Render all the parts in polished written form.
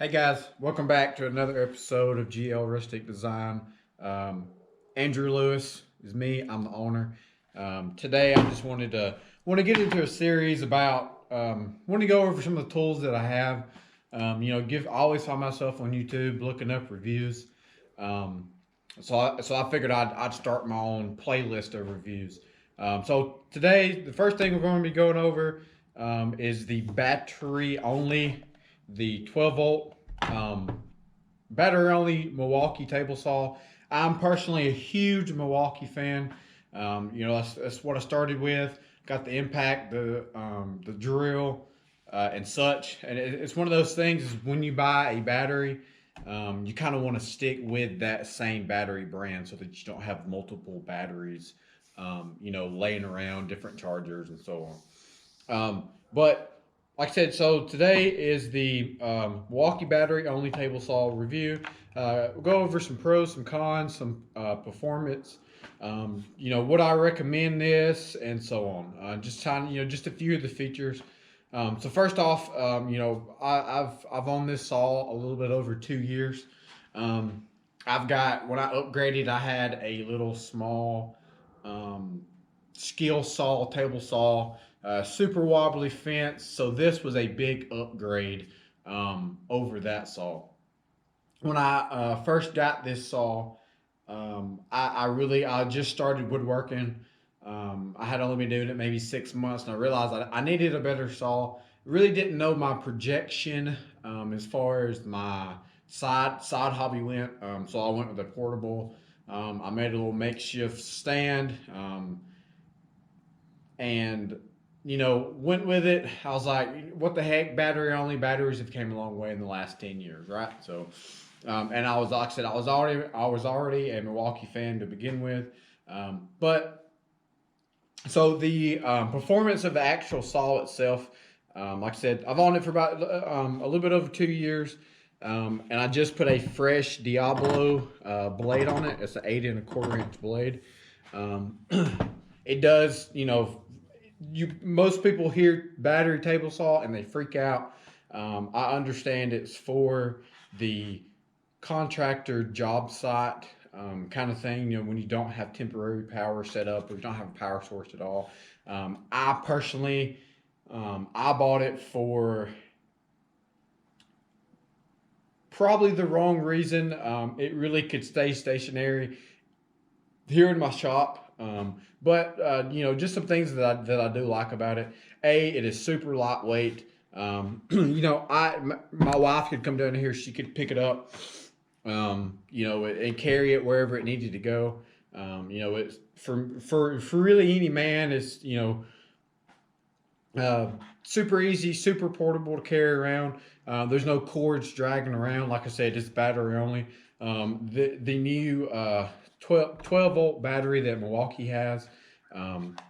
Hey guys, welcome back to another episode of GL Rustic Design. Um, Andrew Lewis is me. I'm the owner. Today, I just want to get into a series about want to go over some of the tools that I have. I always find myself on YouTube looking up reviews. Um, so I figured I'd start my own playlist of reviews. So today, the first thing we're going to be going over is the battery only, the 12 volt battery only Milwaukee table saw. I'm personally a huge Milwaukee fan. That's what I started with. Got the impact, the drill, and such. And it's one of those things. Is when you buy a battery, you kind of want to stick with that same battery brand so that you don't have multiple batteries, laying around, different chargers and so on. But like I said, so today is the Milwaukee battery only table saw review. We'll go over some pros, some cons, some performance. Would I recommend this, and so on. Just a few of the features. So first off, I've owned this saw a little bit over 2 years. I've got when I upgraded, I had a little small skill saw, table saw, super wobbly fence. So this was a big upgrade over that saw. When I first got this saw, I just started woodworking. I had only been doing it maybe 6 months, and I realized I needed a better saw. Really didn't know my projection as far as my side hobby went. So I went with a portable. I made a little makeshift stand. And went with it. I was like, what the heck, battery only. Batteries have came a long way in the last 10 years, right? So and I was, like I said, I was already a Milwaukee fan to begin with. But so the performance of the actual saw itself, like I said, I've owned it for about a little bit over 2 years. And I just put a fresh Diablo blade on it. It's an 8 1/4 inch blade. Um, it does, most people hear battery table saw and they freak out. I understand it's for the contractor job site kind of thing. When you don't have temporary power set up or you don't have a power source at all. I personally, I bought it for probably the wrong reason. It really could stay stationary here in my shop. Just some things that I do like about it. It is super lightweight. My wife could come down here. She could pick it up, and carry it wherever it needed to go. It's for really any man. It's super easy, super portable to carry around. There's no cords dragging around. Like I said, it's battery only. The new 12 volt battery that Milwaukee has,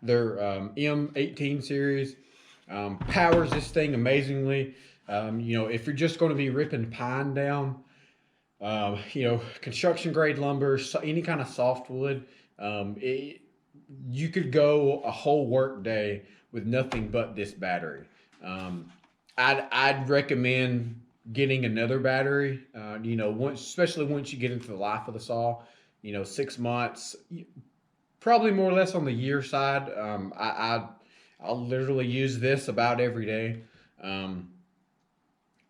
their M18 series, powers this thing amazingly. If you're just going to be ripping pine down, construction grade lumber, any kind of softwood, you could go a whole work day with nothing but this battery. I'd recommend getting another battery. Especially once you get into the life of the saw. 6 months, probably more or less on the year side. I'll literally use this about every day.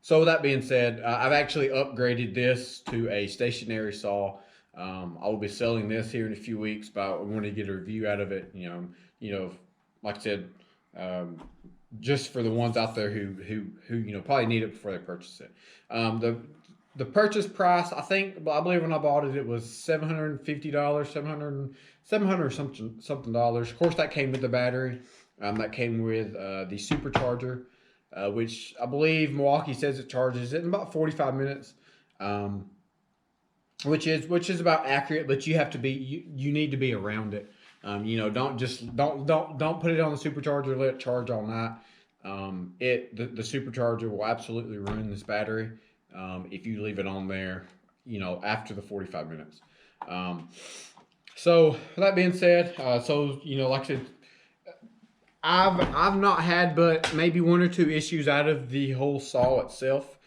So with that being said, I've actually upgraded this to a stationary saw. I will be selling this here in a few weeks, but I want to get a review out of it. Like I said, just for the ones out there who probably need it before they purchase it. The purchase price, I believe when I bought it, it was $750, 700 something dollars. Of course, that came with the battery. That came with the supercharger, which I believe Milwaukee says it charges it in about 45 minutes, which is about accurate. But you have to be you need to be around it. Don't put it on the supercharger. Let it charge all night. The supercharger will absolutely ruin this battery. If you leave it on there, after the 45 minutes. So that being said, like I said, I've not had but maybe one or two issues out of the whole saw itself.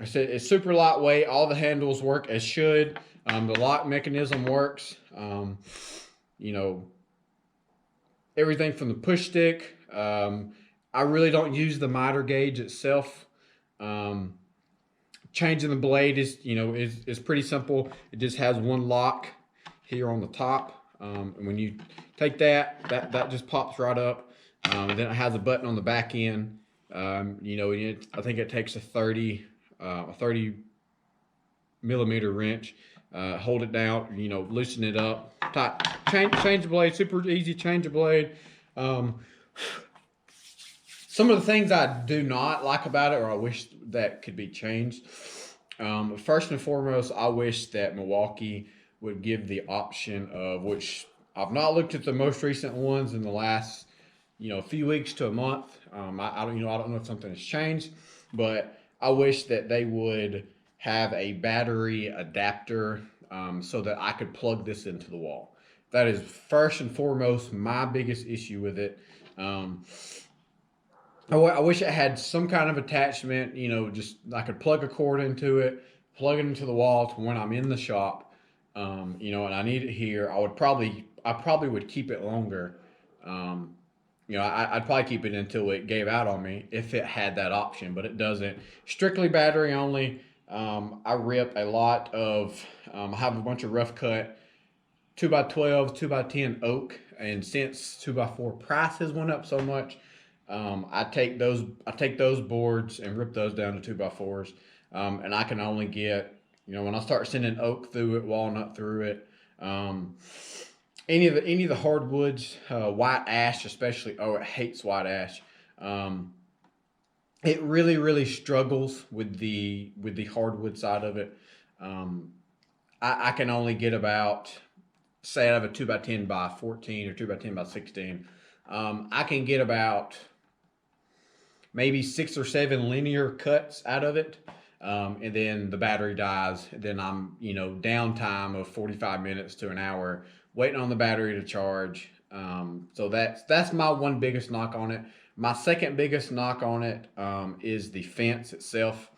I said it's super lightweight. All the handles work as should. The lock mechanism works. You know, everything from the push stick. I really don't use the miter gauge itself. Um, Changing the blade is pretty simple. It just has one lock here on the top, and when you take that just pops right up. And then it has a button on the back end. I think it takes a 30 millimeter wrench. Hold it down, loosen it up, change the blade. Super easy, change the blade. Some of the things I do not like about it, or I wish that could be changed. First and foremost, I wish that Milwaukee would give the option of, which I've not looked at the most recent ones in the last, few weeks to a month. I don't know if something has changed, but I wish that they would have a battery adapter, so that I could plug this into the wall. That is first and foremost my biggest issue with it. I wish it had some kind of attachment, just I could plug a cord into it, plug it into the wall to when I'm in the shop, and I need it here. I probably would keep it longer. I'd probably keep it until it gave out on me if it had that option, but it doesn't. Strictly battery only. I rip a lot of, I have a bunch of rough cut 2x12, 2x10 oak, and since 2x4 prices went up so much, I take those boards and rip those down to 2x4s, and I can only get, when I start sending oak through it, walnut through it, any of the hardwoods, white ash especially. Oh, it hates white ash. It really struggles with the hardwood side of it. I can only get about, say I have a 2x10 by 14 or 2x10 by 16. I can get about maybe 6 or 7 linear cuts out of it, and then the battery dies. Then I'm downtime of 45 minutes to an hour waiting on the battery to charge. So that's my one biggest knock on it. My second biggest knock on it is the fence itself.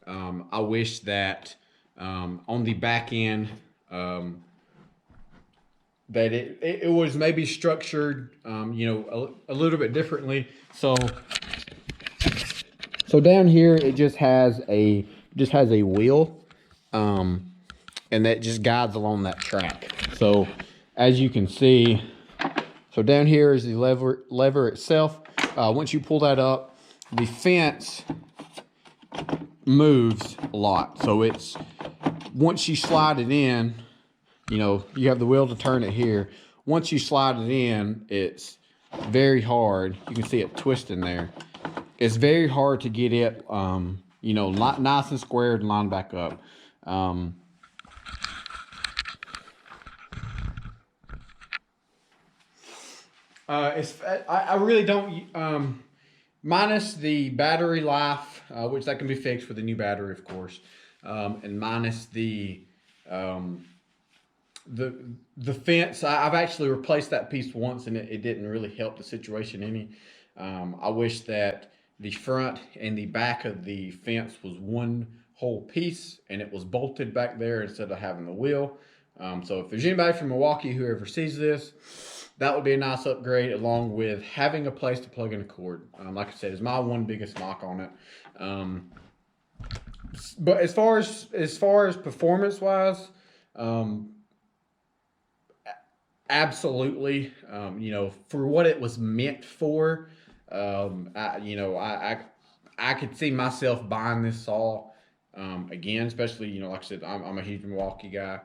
I wish that on the back end, that it was maybe structured a little bit differently. So down here it just has a wheel, and that just guides along that track. So as you can see, so down here is the lever itself. Once you pull that up, the fence moves a lot. So it's, once you slide it in, you have the wheel to turn it here. Once you slide it in, it's very hard. You can see it twisting there. It's very hard to get it, nice and squared and lined back up. I really don't, minus the battery life, which that can be fixed with a new battery, of course, and minus the fence. I've actually replaced that piece once, and it didn't really help the situation any. I wish that the front and the back of the fence was one whole piece, and it was bolted back there instead of having the wheel. So if there's anybody from Milwaukee who ever sees this, that would be a nice upgrade, along with having a place to plug in a cord. Like I said, is my one biggest knock on it. But as far as performance wise, absolutely. For what it was meant for, I could see myself buying this saw again, especially, like I said, I'm a huge Milwaukee guy.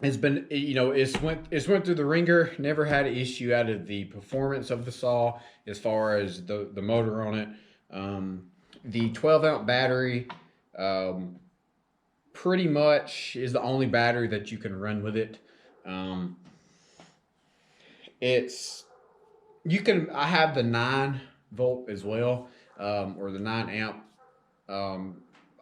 It's been, it's went through the ringer. Never had an issue out of the performance of the saw as far as the motor on it. The 12-ounce battery pretty much is the only battery that you can run with it. I have the 9-volt as well, or the 9-amp.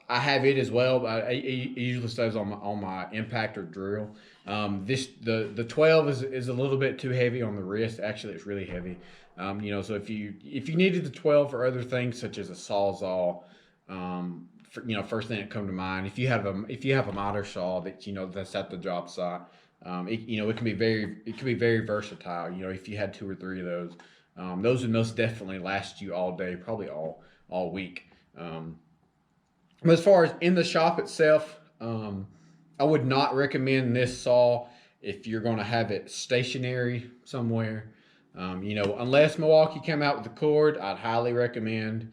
I have it as well, but it usually stays on my impactor drill. The 12 is a little bit too heavy on the wrist. Actually, it's really heavy. So if you needed the 12 for other things such as a sawzall, First thing that come to mind, if you have a miter saw that that's at the job site, it can be very versatile. If you had two or three of those would most definitely last you all day, probably all week. But as far as in the shop itself, I would not recommend this saw if you're going to have it stationary somewhere. Unless Milwaukee came out with the cord, I'd highly recommend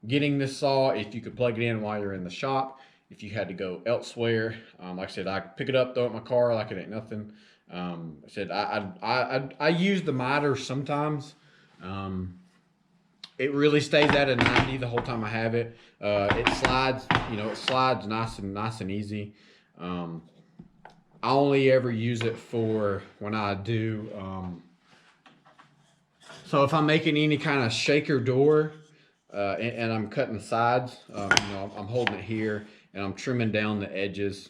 getting this saw if you could plug it in while you're in the shop. If you had to go elsewhere, like I said, I could pick it up, throw it in my car like it ain't nothing. I said I use the miter sometimes. It really stays at a 90 the whole time I have it. It slides, nice and easy. I only ever use it for when I do. So if I'm making any kind of shaker door, and I'm cutting sides, I'm holding it here and I'm trimming down the edges,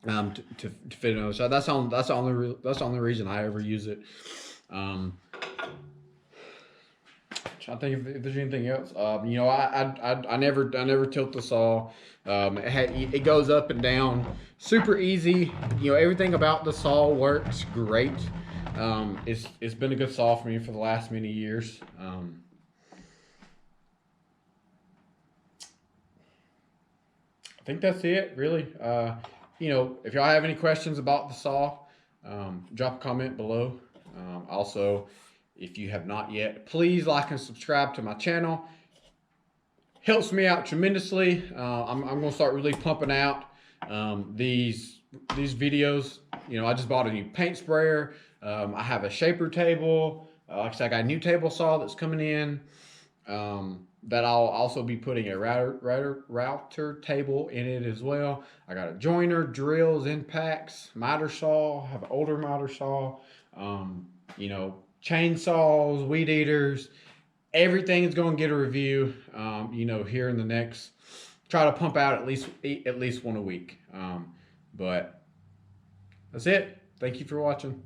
to fit on. So that's the only reason I ever use it. Trying to think if there's anything else. I never tilt the saw. It goes up and down super easy. Everything about the saw works great. It's been a good saw for me for the last many years. I think that's it, really. If y'all have any questions about the saw, drop a comment below. Also, if you have not yet, please like and subscribe to my channel. Helps me out tremendously. I'm going to start really pumping out these videos. I just bought a new paint sprayer. I have a shaper table. Like I said, I got a new table saw that's coming in. That I'll also be putting a router table in it as well. I got a joiner, drills, impacts, miter saw. I have an older miter saw. Chainsaws, weed eaters. Everything is going to get a review. Here in the next. Try to pump out at least one a week. But that's it. Thank you for watching.